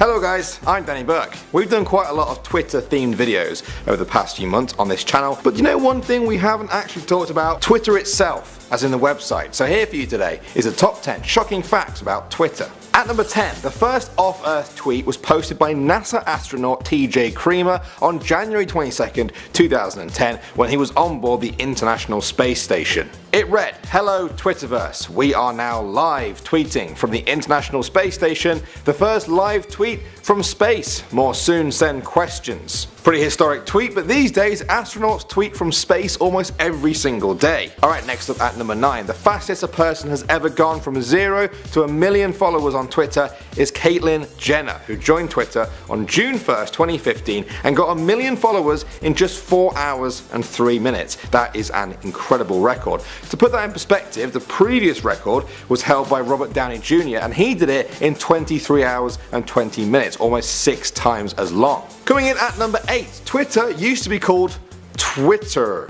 Hello guys, I'm Danny Burke. We've done quite a lot of Twitter themed videos over the past few months on this channel, but you know one thing we haven't actually talked about? Twitter itself, as in the website. So here for you today is the top 10 shocking facts about Twitter. At number 10, the first off-Earth tweet was posted by NASA astronaut TJ Creamer on January 22nd, 2010 when he was on board the International Space Station. It read, "Hello Twitterverse, we are now live tweeting from the International Space Station, the first live tweet from space, more soon send questions." Pretty historic tweet, but these days astronauts tweet from space almost every single day. Alright, next up at number 9, the fastest a person has ever gone from 0 to 1 million followers on Twitter is Caitlyn Jenner, who joined Twitter on June 1st, 2015 and got 1 million followers in just 4 hours and 3 minutes. That is an incredible record. To put that in perspective, the previous record was held by Robert Downey Jr. and he did it in 23 hours and 20 minutes, almost 6 times as long. Coming in at number 8, Twitter used to be called Twitter,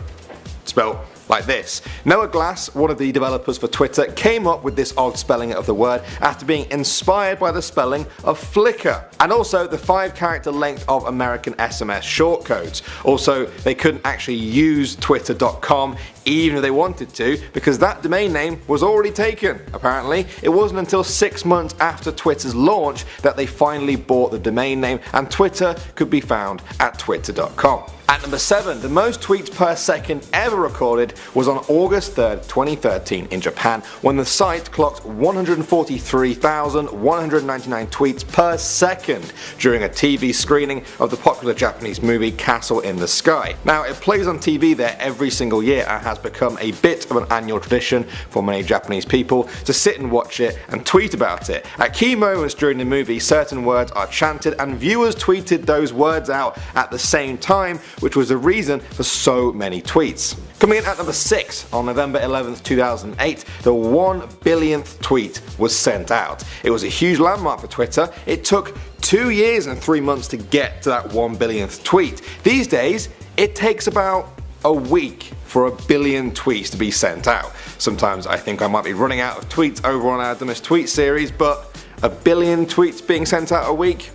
spelled like this. Noah Glass, one of the developers for Twitter, came up with this odd spelling of the word after being inspired by the spelling of Flickr, and also the 5-character length of American SMS shortcodes. Also, they couldn't actually use twitter.com even if they wanted to, because that domain name was already taken. Apparently, it wasn't until 6 months after Twitter's launch that they finally bought the domain name, and Twitter could be found at twitter.com. At number 7, the most tweets per second ever recorded was on August 3rd, 2013 in Japan, when the site clocked 143,199 tweets per second during a TV screening of the popular Japanese movie Castle in the Sky. Now, it plays on TV there every single year and has become a bit of an annual tradition for many Japanese people to sit and watch it and tweet about it. At key moments during the movie, certain words are chanted and viewers tweeted those words out at the same time, which was the reason for so many tweets. Coming in at number 6, on November 11th, 2008, the 1 billionth tweet was sent out. It was a huge landmark for Twitter. It took 2 years and 3 months to get to that 1 billionth tweet. These days, it takes about a week for 1 billion tweets to be sent out. Sometimes I think I might be running out of tweets over on our Dumbest Tweet series, but 1 billion tweets being sent out a week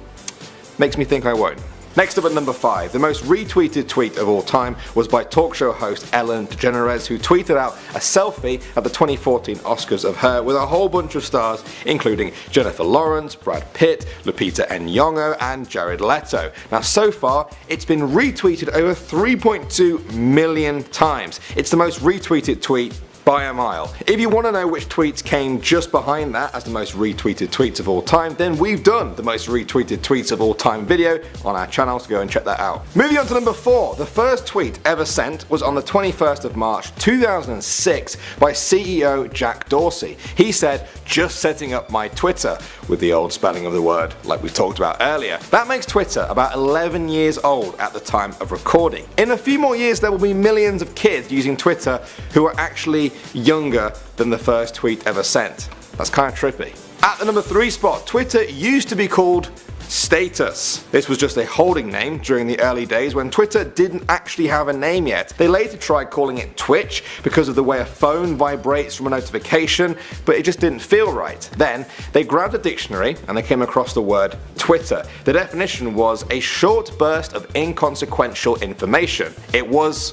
makes me think I won't. Next up at number 5, the most retweeted tweet of all time was by talk show host Ellen DeGeneres, who tweeted out a selfie at the 2014 Oscars of her with a whole bunch of stars, including Jennifer Lawrence, Brad Pitt, Lupita Nyong'o and Jared Leto. Now so far, it's been retweeted over 3.2 million times. It's the most retweeted tweet by a mile. If you want to know which tweets came just behind that as the most retweeted tweets of all time, then we've done the most retweeted tweets of all time video on our channel, so go and check that out. Moving on to number 4, the first tweet ever sent was on the 21st of March 2006 by CEO Jack Dorsey. He said, "Just setting up my Twitter," with the old spelling of the word like we talked about earlier. That makes Twitter about 11 years old at the time of recording. In a few more years there will be millions of kids using Twitter who are actually younger than the first tweet ever sent. That's kind of trippy. At the number 3 spot, Twitter used to be called Status. This was just a holding name during the early days when Twitter didn't actually have a name yet. They later tried calling it Twitch because of the way a phone vibrates from a notification, but it just didn't feel right. Then they grabbed a dictionary and they came across the word Twitter. The definition was a short burst of inconsequential information. It was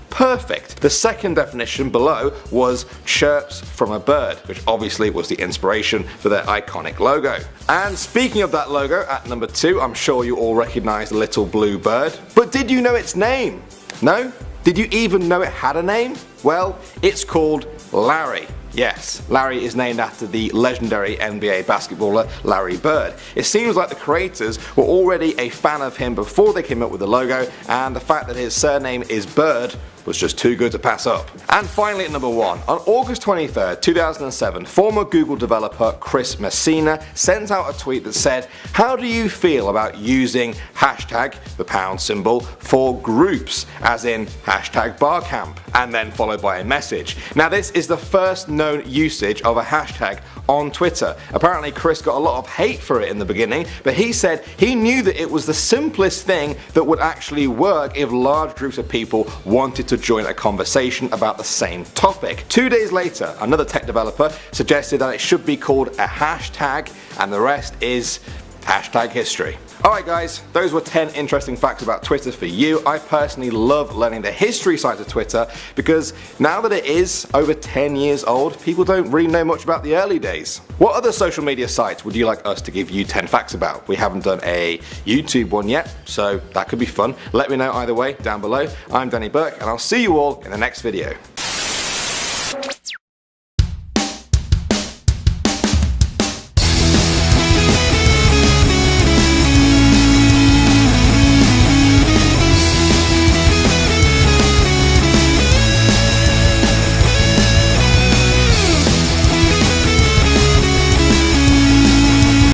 perfect. The second definition below was chirps from a bird, which obviously was the inspiration for their iconic logo. And speaking of that logo, at number 2, I'm sure you all recognize the little blue bird. But did you know its name? No? Did you even know it had a name? Well, it's called Larry. Yes, Larry is named after the legendary NBA basketballer Larry Bird. It seems like the creators were already a fan of him before they came up with the logo, and the fact that his surname is Bird was just too good to pass up. And finally at number 1, on August 23rd, 2007, former Google developer Chris Messina sent out a tweet that said, "How do you feel about using hashtag, the pound symbol, for groups, as in hashtag barcamp," and then followed by a message. Now this is the first known usage of a hashtag on Twitter. Apparently Chris got a lot of hate for it in the beginning, but he said he knew that it was the simplest thing that would actually work if large groups of people wanted to join a conversation about the same topic. 2 days later, another tech developer suggested that it should be called a hashtag, and the rest is #history. Alright guys, those were 10 interesting facts about Twitter for you. I personally love learning the history side of Twitter because now that it is over 10 years old, people don't really know much about the early days. What other social media sites would you like us to give you 10 facts about? We haven't done a YouTube one yet, so that could be fun. Let me know either way down below. I'm Danny Burke and I'll see you all in the next video.